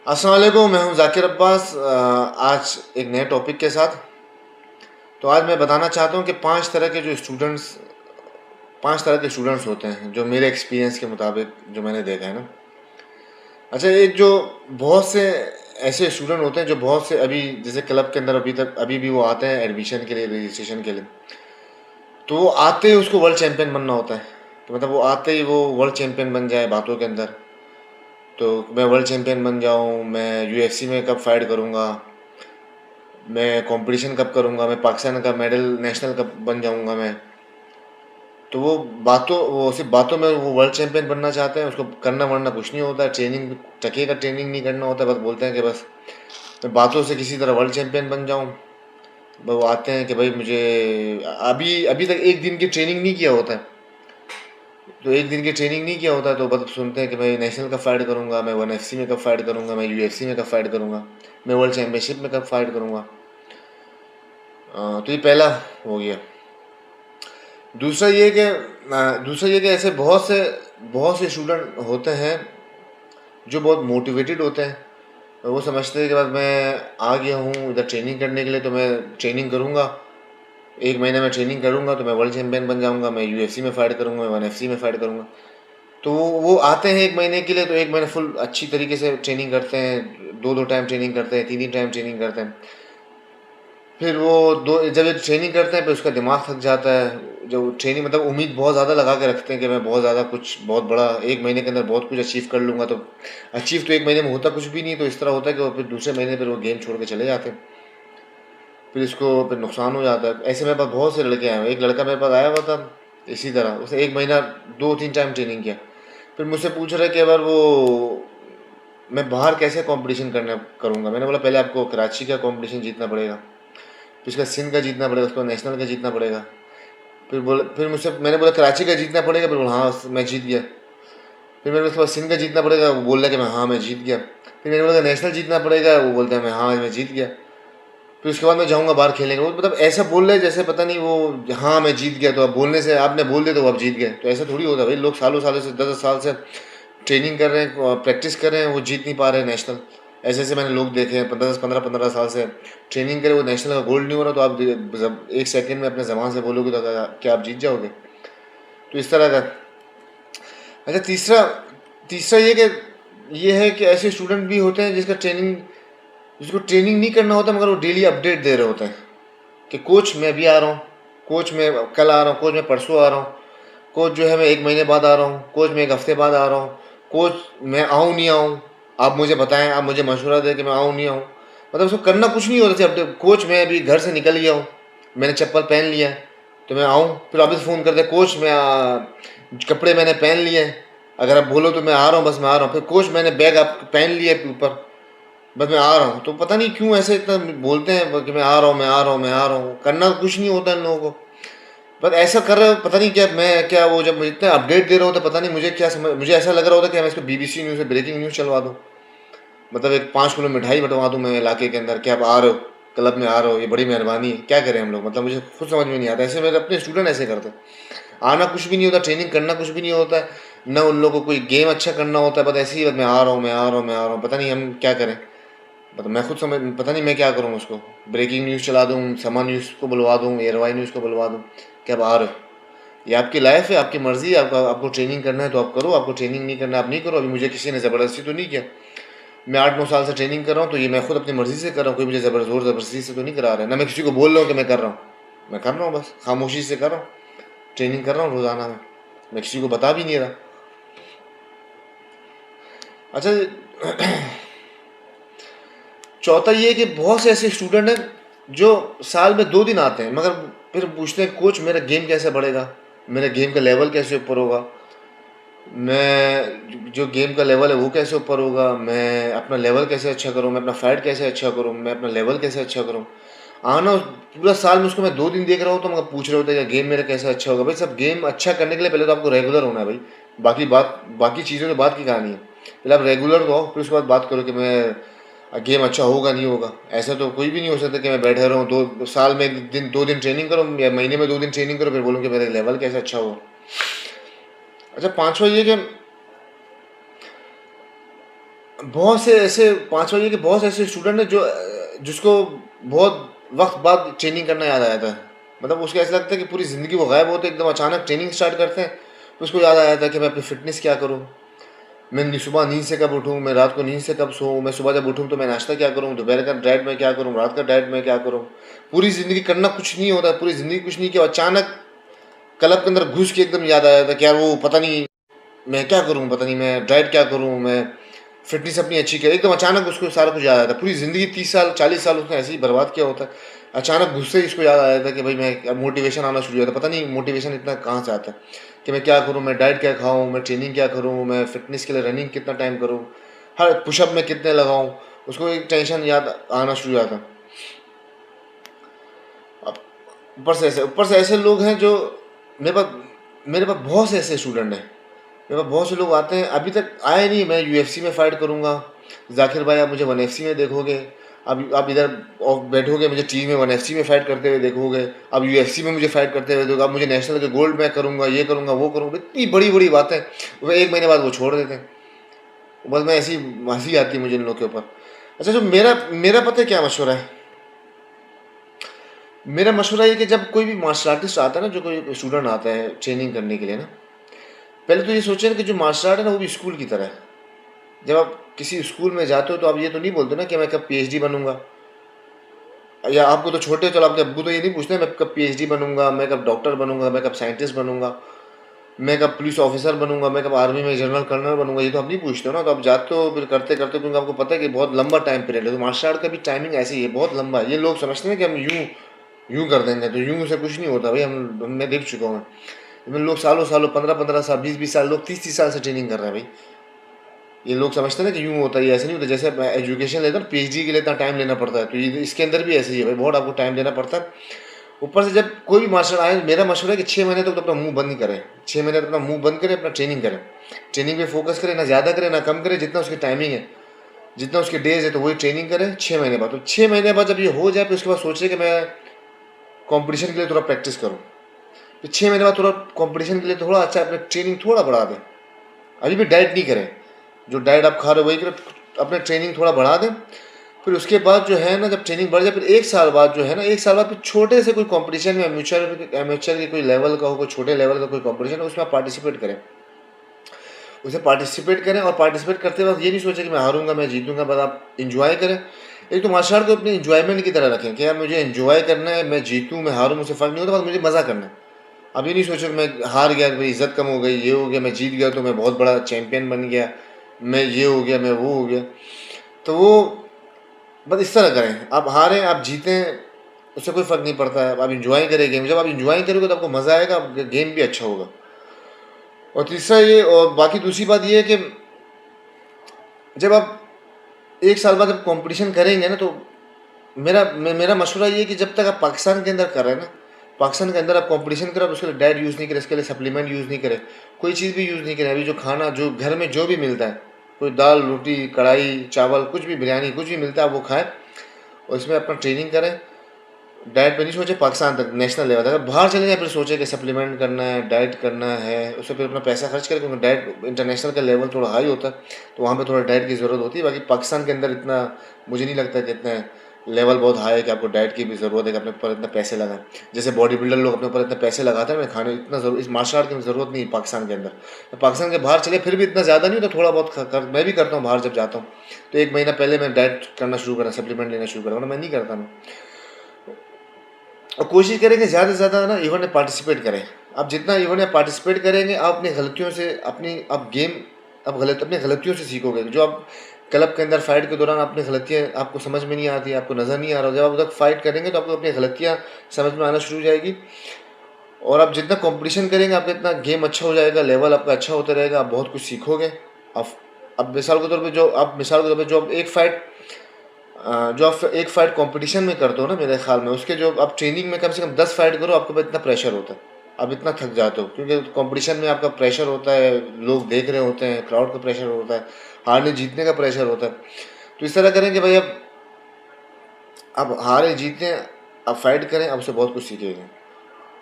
अस्सलाम वालेकुम, मैं हूं ज़ाकिर अब्बास। आज एक नए टॉपिक के साथ। तो आज मैं बताना चाहता हूं कि 5 तरह के स्टूडेंट्स होते हैं जो मेरे एक्सपीरियंस के मुताबिक जो मैंने देखा है ना। अच्छा, एक जो बहुत से ऐसे स्टूडेंट होते हैं जो बहुत से अभी जैसे क्लब के अंदर अभी भी वो आते हैं एडमिशन के लिए, रजिस्ट्रेशन के लिए। तो वो आते ही उसको वर्ल्ड चैंपियन बनना होता है। तो मतलब वो आते ही वो वर्ल्ड चैंपियन बन जाए बातों के अंदर। तो मैं वर्ल्ड चैंपियन बन जाऊं, मैं यूएफसी में कब फाइट करूंगा, मैं कंपटीशन कब करूंगा, मैं पाकिस्तान का मेडल नेशनल कब बन जाऊंगा मैं। तो वो सिर्फ बातों में वो वर्ल्ड चैंपियन बनना चाहते हैं। उसको करना वरना कुछ नहीं होता है, ट्रेनिंग टके का ट्रेनिंग नहीं करना होता है। बस बोलते हैं कि बस मैं बातों से किसी तरह वर्ल्ड चैंपियन बन जाऊं। वो आते हैं कि भाई मुझे अभी अभी तक एक दिन की ट्रेनिंग नहीं किया होता है। तो एक दिन की ट्रेनिंग नहीं किया होता है तो बस सुनते हैं कि मैं नेशनल कब फाइट करूंगा, मैं वन एफ सी में कब फाइट करूंगा, मैं यूएफसी में कब फाइट करूंगा, मैं वर्ल्ड चैंपियनशिप में कब फाइट करूंगा। तो ये पहला हो गया। दूसरा ये कि ऐसे बहुत से स्टूडेंट होते हैं जो बहुत मोटिवेटेड होते हैं। वो समझते हैं कि बस मैं आ गया हूँ इधर ट्रेनिंग करने के लिए, तो मैं ट्रेनिंग करूँगा। एक महीने में ट्रेनिंग करूँगा तो मैं वर्ल्ड चैंपियन बन जाऊँगा, मैं यूएफसी में फ़ाइट करूँगा, मैं वन एफ सी में फ़ाइट करूँगा। तो वो आते हैं एक महीने के लिए, तो एक महीने फुल अच्छी तरीके से ट्रेनिंग करते हैं, दो दो टाइम ट्रेनिंग करते हैं, तीन तीन टाइम ट्रेनिंग करते हैं। फिर वो दो जब ये ट्रेनिंग करते हैं फिर उसका दिमाग थक जाता है। जो ट्रेनिंग मतलब उम्मीद बहुत ज़्यादा लगा के रखते हैं कि मैं बहुत ज़्यादा कुछ बहुत बड़ा एक महीने के अंदर बहुत कुछ अचीव कर लूँगा। तो अचीव तो एक महीने में होता कुछ भी नहीं। तो इस तरह होता है कि वो फिर दूसरे महीने फिर वो गेम छोड़ के चले जाते हैं। फिर इसको फिर नुकसान हो जाता है। ऐसे मेरे पास बहुत से लड़के आए हुए। एक लड़का मेरे पास आया हुआ था इसी तरह, उसने एक महीना दो तीन टाइम ट्रेनिंग किया। फिर मुझसे पूछ रहा है कि अगर वो मैं बाहर कैसे कंपटीशन करना करूँगा। मैंने बोला पहले आपको कराची का कंपटीशन जीतना पड़ेगा, फिर उसका सिंध का जीतना पड़ेगा, उसको नेशनल का जीतना पड़ेगा। फिर मुझसे मैंने बोला कराची का जीतना पड़ेगा, फिर बोला हाँ मैं जीत गया। फिर मैंने उसके बाद सिंध का जीतना पड़ेगा, वो बोल रहा है कि मैं हाँ मैं जीत गया। फिर मैंने बोला नेशनल जीतना पड़ेगा, वो बोलता है मैं हाँ मैं जीत गया। फिर उसके बाद मैं जाऊँगा बाहर खेलेंगे। वो मतलब ऐसा बोल रहे हैं जैसे पता नहीं वो हाँ मैं जीत गया। तो अब बोलने से आपने बोल दिया तो वो आप जीत गए, तो ऐसा थोड़ी होता है भाई। लोग सालों सालों से 10 10 साल से ट्रेनिंग कर रहे हैं, प्रैक्टिस कर रहे हैं, वो जीत नहीं पा रहे हैं नेशनल। ऐसे ऐसे मैंने लोग देखे हैं 15 15 साल से ट्रेनिंग करे, वो नेशनल का गोल्ड नहीं हो रहा। तो आप जब एक सेकंड में अपने जबान से बोलोगे तो क्या आप जीत जाओगे। तो इस तरह का। अच्छा, तीसरा तीसरा ये है कि ऐसे स्टूडेंट भी होते हैं जिसको ट्रेनिंग नहीं करना होता मगर वो डेली अपडेट दे रहे होते हैं कि कोच मैं अभी आ रहा हूँ, कोच मैं कल आ रहा हूँ, कोच मैं परसों आ रहा हूँ, कोच जो है मैं एक महीने बाद आ रहा हूँ, कोच मैं एक हफ्ते बाद आ रहा हूँ, कोच मैं आऊँ नहीं आऊँ, आप मुझे बताएं, आप मुझे मशवरा दें कि मैं आऊँ नहीं आऊँ। मतलब उसको करना कुछ नहीं होता। अपडेट कोच मैं अभी घर से निकल गया हूँ, मैंने चप्पल पहन लिया है, तो मैं आऊँ। फिर वापस फ़ोन करते कोच मैं कपड़े मैंने पहन लिए हैं, अगर आप बोलो तो मैं आ रहा हूँ, बस मैं आ रहा हूँ। फिर कोच मैंने बैग आप पहन लिया है ऊपर, बस मैं आ रहा हूँ। तो पता नहीं क्यों ऐसे इतना बोलते हैं कि मैं आ रहा हूँ, मैं आ रहा हूँ, मैं आ रहा हूँ। करना कुछ नहीं होता इन लोगों को, बस ऐसा कर रहे हो। पता नहीं क्या मैं क्या वो जब इतना अपडेट दे रहा होता पता नहीं मुझे क्या समझ, मुझे ऐसा लग रहा होता कि मैं इसको बीबीसी न्यूज़ से ब्रेकिंग न्यूज़ चलवा दूँ। मतलब एक 5 किलो मिठाई बंटवा दूँ मैं इलाके के अंदर कि आप आ रहे हो, क्लब में आ रहे हो, ये बड़ी मेहरबानी है। क्या करें हम लोग, मतलब मुझे खुद समझ में नहीं आता। ऐसे मेरे अपने स्टूडेंट ऐसे करते हैं। आना कुछ भी नहीं होता, ट्रेनिंग करना कुछ भी नहीं होता है, न उन लोगों को कोई गेम अच्छा करना होता है। बस ऐसे ही बस मैं आ रहा हूँ, मैं आ रहा हूँ, मैं आ रहा हूँ। पता नहीं हम क्या करें, मतलब मैं खुद समझ पता नहीं मैं क्या करूँ। उसको ब्रेकिंग न्यूज़ चला दूँ, समा न्यूज़ को बुलवा दूँ, एयरवाई न्यूज़ को बुलवा दूँ कि आप आ रहे हो। ये आपकी लाइफ है, आपकी मर्जी है। आपको ट्रेनिंग करना है तो आप करो, आपको ट्रेनिंग नहीं करना आप नहीं करो। अभी मुझे किसी ने ज़बरदस्ती तो नहीं किया। मैं 8 9 साल से ट्रेनिंग कर रहा हूँ, तो ये मैं खुद अपनी मर्जी से कर रहा हूँ। कोई मुझे ज़बरदस्ती से तो नहीं करा रहा है, ना मैं किसी को बोल रहा हूँ कि मैं कर रहा हूँ। मैं कर रहा हूँ, बस खामोशी से कर रहा हूँ, ट्रेनिंग कर रहा हूँ रोज़ाना में। मैं किसी को बता भी नहीं रहा। अच्छा, चौथा ये कि बहुत से ऐसे स्टूडेंट हैं जो साल में 2 दिन आते हैं मगर फिर पूछते हैं कोच मेरा गेम कैसे बढ़ेगा, मेरा गेम का लेवल कैसे ऊपर होगा, मैं जो गेम का लेवल है वो कैसे ऊपर होगा, मैं अपना लेवल कैसे अच्छा करूँ, मैं अपना फाइट कैसे अच्छा करूँ, मैं अपना लेवल कैसे अच्छा करूँ। आना पूरा साल में उसको मैं 2 दिन देख रहा हूँ तो मगर पूछ रहे होते हैं कि गेम मेरा कैसे अच्छा होगा। भाई सब गेम अच्छा करने के लिए पहले तो आपको रेगुलर होना है भाई। बाकी चीज़ों के बाद की कहानी है। पहले आप रेगुलर तो हो, फिर उसके बाद बात करो कि मैं गेम अच्छा होगा नहीं होगा। ऐसा तो कोई भी नहीं हो सकता कि मैं बैठे रहूँ 2 साल में 2 दिन ट्रेनिंग करूँ या महीने में 2 दिन ट्रेनिंग करूँ फिर बोलूँ कि मेरा लेवल कैसे अच्छा होगा। अच्छा, पाँचवा ये कि बहुत से ऐसे 5 बजे के बहुत से ऐसे स्टूडेंट हैं जो जिसको बहुत वक्त बाद ट्रेनिंग करना याद आया था। मतलब उसको ऐसा लगता है कि पूरी ज़िंदगी वो गायब होते एकदम अचानक ट्रेनिंग स्टार्ट करते हैं, तो उसको याद आया था कि मैं अपनी फ़िटनेस क्या करूँ, मैं सुबह नींद से कब उठूँ, मैं रात को नींद से कब सोऊँ, मैं सुबह जब उठूँ तो मैं नाश्ता क्या करूँ, दोपहर का डाइट में क्या करूँ, रात का डाइट में क्या करूँ। पूरी ज़िंदगी करना कुछ नहीं होता, पूरी ज़िंदगी कुछ नहीं किया, अचानक क्लब के अंदर घुस के एकदम याद आया था कि यार वो पता नहीं मैं क्या करूँ, पता नहीं मैं डाइट क्या करूँ, मैं फिटनेस अपनी अच्छी करे। एकदम अचानक उसको सारा कुछ याद आया था। पूरी ज़िंदगी 30 साल 40 साल उसने ऐसे ही बर्बाद किया होता है, अचानक गुस्से ही इसको याद आया था कि भाई मैं मोटिवेशन आना शुरू हुआ था। पता नहीं मोटिवेशन इतना कहाँ से आता है कि मैं क्या करूँ, मैं डाइट क्या खाऊँ, मैं ट्रेनिंग क्या करूँ, मैं फिटनेस के लिए रनिंग कितना टाइम करूँ, हर पुशअप में कितने लगाऊँ। उसको एक टेंशन याद आना शुरू हुआ था। अब ऊपर से ऐसे लोग हैं जो मेरे पास मेरे पास बहुत से ऐसे स्टूडेंट हैं, मेरे पास बहुत से लोग आते हैं, अभी तक आए नहीं। मैं यूएफसी में फ़ाइट करूँगा, जाकिर भाई आप मुझे वन एफ में देखोगे, अब आप इधर बैठोगे मुझे टीवी में वन एफ में फ़ाइट करते हुए देखोगे, अब यूएफसी में मुझे फ़ाइट करते हुए देखोगे, अब मुझे नेशनल के गोल्ड मैं करूँगा, ये करूँगा वो करूँगा, इतनी बड़ी बड़ी बातें। वो 1 महीने बाद वो छोड़ देते हैं। बस मैं ऐसी हंसी आती है मुझे इन लोग के ऊपर। अच्छा, जो मेरा मेरा पता है क्या मशवरा है? मेरा मशवरा ये कि जब कोई भी मार्शल आर्टिस्ट आता है ना, जो कोई स्टूडेंट आता है ट्रेनिंग करने के लिए ना, पहले तो ये सोचे ना कि जो मार्शल आर्ट है ना वो भी स्कूल की तरह है। जब आप किसी स्कूल में जाते हो तो आप ये तो नहीं बोलते ना कि मैं कब पीएचडी बनूंगा, या आपको तो छोटे हो चलो आपके अब्बू तो ये नहीं पूछते मैं कब पीएचडी बनूंगा, मैं कब डॉक्टर बनूंगा, मैं कब साइंटिस्ट बनूंगा, मैं कब पुलिस ऑफिसर बनूंगा, मैं कब आर्मी में जनरल कर्नल बनूंगा। ये तो आप नहीं पूछते हो ना। तो आप जाते हो फिर करते करते, क्योंकि आपको पता है कि बहुत लंबा टाइम पीरियड है। तो मार्शल आर्ट का भी टाइमिंग ऐसी है, बहुत लंबा है। ये लोग समझते हैं कि हम यूं यूं कर देंगे, तो यूं से कुछ नहीं होता भाई। मैं देख चुका हूँ। इसमें लोग सालों सालों 15-15 साल 20-20 साल, लोग 30-30 साल से ट्रेनिंग कर रहे हैं भाई। ये लोग समझते हैं ना कि यूँ होता है, ये ऐसे नहीं होता। जैसे मैं एजुकेशन लेता हूँ, पीएचडी के लिए इतना टाइम लेना पड़ता है, तो ये इसके अंदर भी ऐसे ही है भाई, बहुत आपको टाइम देना पड़ता है। ऊपर से जब कोई भी मार्शल आए, मेरा मशवरा है कि 6 महीने तक तो अपना मुंह बंद करें। 6 महीने तक अपना मुंह बंद करें, अपना ट्रेनिंग करें। ट्रेनिंग पे फोकस करें, ना ज़्यादा करें ना कम करें, जितना उसकी टाइमिंग है, जितना उसके डेज है, तो वही ट्रेनिंग करें 6 महीने बाद। तो 6 महीने बाद जब ये हो जाए, फिर उसके बाद सोचे कि मैं कंपटीशन के लिए थोड़ा प्रैक्टिस करूँ। फिर 6 महीने बाद थोड़ा कंपटीशन के लिए थोड़ा अच्छा अपने ट्रेनिंग थोड़ा बढ़ा दें। अभी भी डाइट नहीं करें, जो डाइट आप खा रहे हो वही करें, अपने ट्रेनिंग थोड़ा बढ़ा दें। फिर उसके बाद जो है ना, जब ट्रेनिंग बढ़ जाए, फिर 1 साल बाद जो है ना, 1 साल बाद फिर छोटे से कोई कंपटीशन में, एमेचर के कोई लेवल का हो, कोई छोटे लेवल का कोई कंपटीशन हो, उसमें आप पार्टिसिपेट करें। उसे पार्टिसिपेट करें, और पार्टिसिपेट करते वक्त ये नहीं सोचें कि मैं हारूंगा मैं जीतूंगा, बस आप इंजॉय करें। एक तो मार्शल आर्ट को अपने इंजॉयमेंट की तरह रखें कि यार मुझे इंजॉय करना है, मैं जीतूँ मैं हारूँ मुझे फ़र्क नहीं होता, बस मुझे मज़ा करना है। अब ये नहीं सोचो कि मैं हार गया तो मेरी इज्जत कम हो गई, ये हो गया, मैं जीत गया तो मैं बहुत बड़ा चैंपियन बन गया, मैं ये हो गया मैं वो हो गया। तो वो बस इस तरह करें, आप हारें आप जीतें उससे कोई फ़र्क नहीं पड़ता है। आप इंजॉय करें गेम, जब आप इंजॉय करोगे तो आपको मज़ा आएगा, गेम भी अच्छा होगा। और तीसरा ये, और बाकी दूसरी बात ये है कि जब आप 1 साल बाद जब कंपटीशन करेंगे ना, तो मेरा मशवरा ये है कि जब तक आप पाकिस्तान के अंदर कर रहे हैं ना, पाकिस्तान के अंदर आप कंपटीशन करें, उसके लिए डाइट यूज़ नहीं करें, इसके लिए सप्लीमेंट यूज़ नहीं करें, कोई चीज़ भी यूज़ नहीं करें। अभी जो खाना जो घर में जो भी मिलता है, कोई दाल रोटी कढ़ाई चावल कुछ भी बिरयानी कुछ भी मिलता है, आप वो खाएं और इसमें अपना ट्रेनिंग करें। डाइट पे नहीं सोचे पाकिस्तान तक नेशनल लेवल तक, अगर बाहर चले जाए फिर सोचे कि सप्लीमेंट करना है डाइट करना है, उससे फिर अपना पैसा खर्च करें, क्योंकि डाइट इंटरनेशनल का लेवल थोड़ा हाई होता है, तो वहाँ पे थोड़ा डाइट की ज़रूरत होती है। बाकी पाकिस्तान के अंदर इतना मुझे नहीं लगता कि इतना लेवल बहुत हाई है कि आपको डाइट की भी ज़रूरत है कि अपने ऊपर इतना पैसे लगाएं। जैसे बॉडी बिल्डर लोग अपने ऊपर इतना पैसे लगाते हैं ना खाने, इतना ज़रूर इस मार्शल आर्ट की ज़रूरत नहीं है पाकिस्तान के अंदर। तो पाकिस्तान के बाहर चले फिर भी इतना ज़्यादा नहीं होता, थोड़ा बहुत मैं भी करता हूँ बाहर जब जाता हूँ, तो 1 महीना पहले मैं डाइट करना शुरू करा, सप्लीमेंट लेना शुरू करा, वरना मैं नहीं करता मैं। और कोशिश करेंगे ज़्यादा से ज़्यादा ना इवेंट में पार्टिसिपेट करें। आप जितना इवेंट में पार्टिसिपेट करेंगे, आप अपनी गलतियों से आप गेम आप अपनी गलतियों से सीखोगे। जो आप क्लब के अंदर फाइट के दौरान अपनी गलतियाँ आपको समझ में नहीं आती, आपको नज़र नहीं आ रहा, जब आप उधर फाइट करेंगे तो आपको अपनी गलतियाँ समझ में आना शुरू हो जाएगी। और आप जितना कंपटीशन करेंगे आपका इतना गेम अच्छा हो जाएगा, लेवल आपका अच्छा होता रहेगा, आप बहुत कुछ सीखोगे। आप अब मिसाल के तौर पे जो आप एक फाइट जो आप एक फाइट कंपटीशन में करते हो ना, मेरे ख्याल में उसके जो आप ट्रेनिंग में कम से कम 10 फाइट करो, आपके ऊपर इतना प्रेशर होता है, आप इतना थक जाते हो, क्योंकि कंपटीशन में आपका प्रेशर होता है, लोग देख रहे होते हैं, क्राउड का प्रेशर होता है, हारने जीतने का प्रेशर होता है। तो इस तरह करें कि भाई अब हारे जीतें, आप फाइट करें, आप उससे बहुत कुछ सीखेंगे।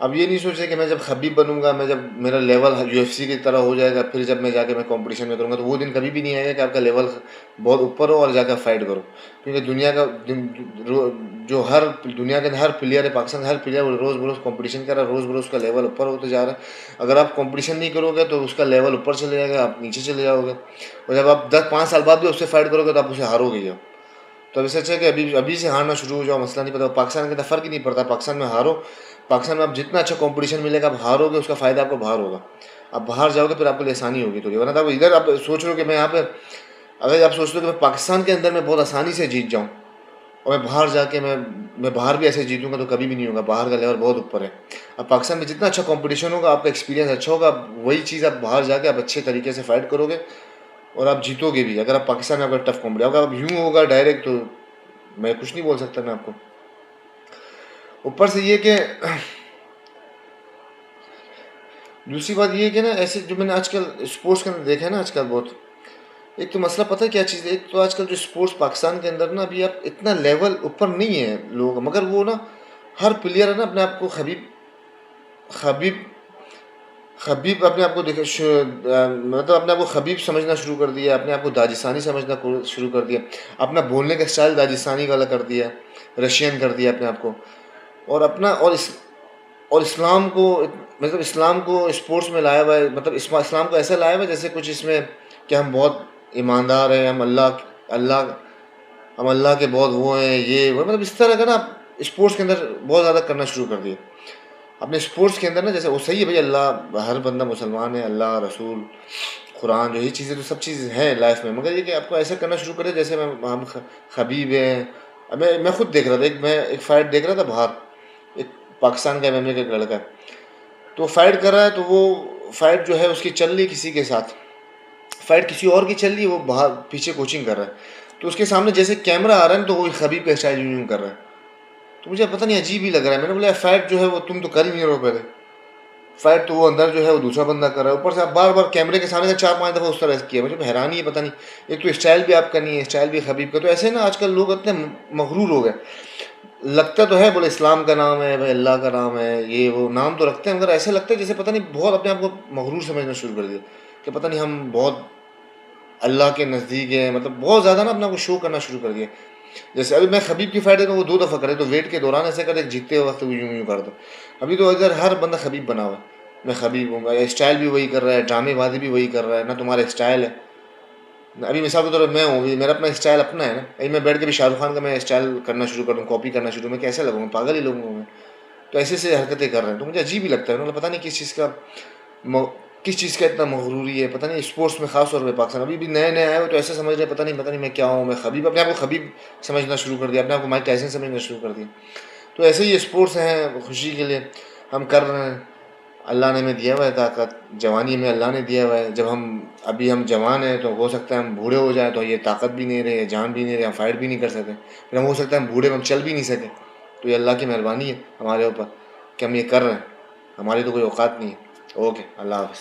अब ये नहीं सोचे कि मैं जब खबीब बनूंगा, मैं जब मेरा लेवल यूएफसी की तरह हो जाएगा, फिर जब मैं जाके मैं कंपटीशन में करूंगा, तो वो दिन कभी भी नहीं आएगा कि आपका लेवल बहुत ऊपर हो और जाकर फाइट करो। क्योंकि दुनिया का जो हर दुनिया के हर प्लेयर है, पाकिस्तान का हर प्लेयर रोज़ बरोज़ कंपटीशन कर रहा है, रोज़ बरोज़ उसका लेवल ऊपर होते जा रहा है। अगर आप कंपटीशन नहीं करोगे तो उसका लेवल ऊपर चले जाएगा, आप नीचे चले जाओगे, और जब आप 10-5 साल बाद भी उससे फाइट करोगे तो आप उसे हारोगे ही हो। तो अब इससे अच्छा है कि अभी अभी से हारना शुरू हो जाओ, मसला नहीं पता। पाकिस्तान के अंदर फ़र्क ही नहीं पड़ता, पाकिस्तान में हारो, पाकिस्तान में आप जितना अच्छा कंपटीशन मिलेगा, आप हारोगे उसका फ़ायदा आपको बाहर होगा। आप बाहर जाओगे फिर आपके लिए आसानी होगी थोड़ी, वरना तो आप इधर आप सोच रहे हो कि मैं यहाँ पे, अगर आप सोचते हो कि मैं पाकिस्तान के अंदर मैं बहुत आसानी से जीत जाऊँ और मैं बाहर जाके मैं बाहर भी ऐसे जीतूंगा, तो कभी भी नहीं होगा। बाहर का लेवल बहुत ऊपर है। अब पाकिस्तान में जितना अच्छा कंपटीशन होगा, आपका एक्सपीरियंस अच्छा होगा, वही चीज़ आप बाहर जाके आप अच्छे तरीके से फाइट करोगे और आप जीतोगे भी। अगर आप पाकिस्तान में अगर टफ कॉम्पिटिशन, अगर आप यूँ होगा डायरेक्ट, तो मैं कुछ नहीं बोल सकता मैं आपको। ऊपर से ये कि दूसरी बात ये है कि ना, ऐसे जो मैंने आजकल स्पोर्ट्स के अंदर देखा है ना आजकल बहुत, एक तो मसला पता है क्या चीज़ है, एक तो आजकल जो स्पोर्ट्स पाकिस्तान के अंदर ना, अभी आप इतना लेवल ऊपर नहीं है लोगों का, मगर वो ना हर प्लेयर है ना अपने आप को खबीब खबीब खबीब अपने आप को मतलब अपने आप को खबीब समझना शुरू कर दिया, अपने आप को दाजिस्तानी समझना शुरू कर दिया, अपना बोलने का स्टाइल दाजिस्तानी वाला कर दिया, रशियन कर दिया अपने आप को। और अपना और इस्लाम को, मतलब इस्लाम को स्पोर्ट्स में लाया हुआ है, मतलब इस्लाम को ऐसा लाया हुआ है जैसे कुछ इसमें कि हम बहुत ईमानदार हैं, अल्लाह हम अल्लाह के बहुत वो हैं, ये वो, मतलब इस तरह का ना स्पोर्ट्स के अंदर बहुत ज़्यादा करना शुरू कर दिया। अपने स्पोर्ट्स के अंदर ना, जैसे वो सही है भाई, अल्लाह, हर बंदा मुसलमान है, अल्लाह, रसूल, कुरान, जो ये चीज़ें तो सब चीज़ है लाइफ में, मगर ये कि आपको ऐसा करना शुरू करे जैसे हम खबीब हैं। अब मैं खुद देख रहा था, मैं एक फ़ाइट देख रहा था बाहर, एक पाकिस्तान का एमएमए का एक लड़का है, तो फाइट कर रहा है, तो वो फाइट जो है उसकी चल रही किसी के साथ, फाइट किसी और की चल रही है, वो बाहर पीछे कोचिंग कर रहा है, तो उसके सामने जैसे कैमरा आ रहा है तो वो खबीब का स्टाइल यूँ कर रहा है। तो मुझे पता नहीं अजीब ही लग रहा है। मैंने बोला फाइट जो है वो तुम तो कर ही नहीं रहो पहले, फाइट तो वो अंदर जो है वो दूसरा बंदा कर रहा है, ऊपर से आप बार बार कैमरे के सामने से 4-5 दफ़ा उस तरह किया, मुझे हैरानी है, पता नहीं। एक तो स्टाइल भी आपका नहीं है, स्टाइल भी खबीब का, तो ऐसे ना आजकल लोग इतने मगरूर हो गए। लगता तो है बोले इस्लाम का नाम है भाई, अल्लाह का नाम है, ये वो नाम तो रखते हैं, मगर ऐसे लगता है जैसे पता नहीं बहुत अपने आप को मगरूर समझना शुरू कर दिया, कि पता नहीं हम बहुत अल्लाह के नज़दीक है, मतलब बहुत ज़्यादा ना अपना को शो करना शुरू कर दिया। जैसे अभी मैं खबीब की फाइट है तो वो 2 दफ़ा करे, तो वेट के दौरान ऐसे करे, जीतते वक्त यूँ यूँ कर दो। अभी तो इधर हर बंदा खबीब बना हुआ है, मैं खबीब हूँ, स्टाइल भी वही कर रहा है, ड्रामेबाजी भी वही कर रहा है ना, तुम्हारा स्टाइल है। अभी मिसाल के तौर पर मैं हूँ, मेरा अपना स्टाइल अपना है ना, अभी मैं बैठ के भी शाहरुख खान का मैं स्टाइल करना शुरू कर दूँ, कॉपी करना शुरू, मैं कैसे लगूँगा, पागल ही लगूँगा मैं। तो ऐसे ऐसे हरकतें कर रहे हैं, तो मुझे अजीब ही लगता है, मतलब पता नहीं किस चीज़ का इतना मगरूरी है, पता नहीं स्पोर्ट्स में खास तौर पे पाकिस्तान अभी भी नए नए आए हो तो ऐसे समझ रहे हैं, पता नहीं मैं क्या हूँ, मैं खबीब, अपने आप को खबीब समझना शुरू कर दिया, अपने आप को माइक टाइसन समझना शुरू कर दिया। तो ऐसे ही स्पोर्ट्स हैं, खुशी के लिए हम कर रहे हैं। अल्लाह ने हमें दिया हुआ है ताकत, जवानी में अल्लाह ने दिया हुआ है, जब हम जवान हैं तो हो सकता है हम बूढ़े हो जाएं तो ये ताकत भी नहीं रहे, जान भी नहीं रहे, हम फाइट भी नहीं कर सकें, फिर हम हो सकता है हम बूढ़े में हम चल भी नहीं सकें। तो ये अल्लाह की मेहरबानी है हमारे ऊपर कि हम ये कर रहे हैं, हमारी तो कोई औकात नहीं है। ओके, अल्लाह हाफ़िज़।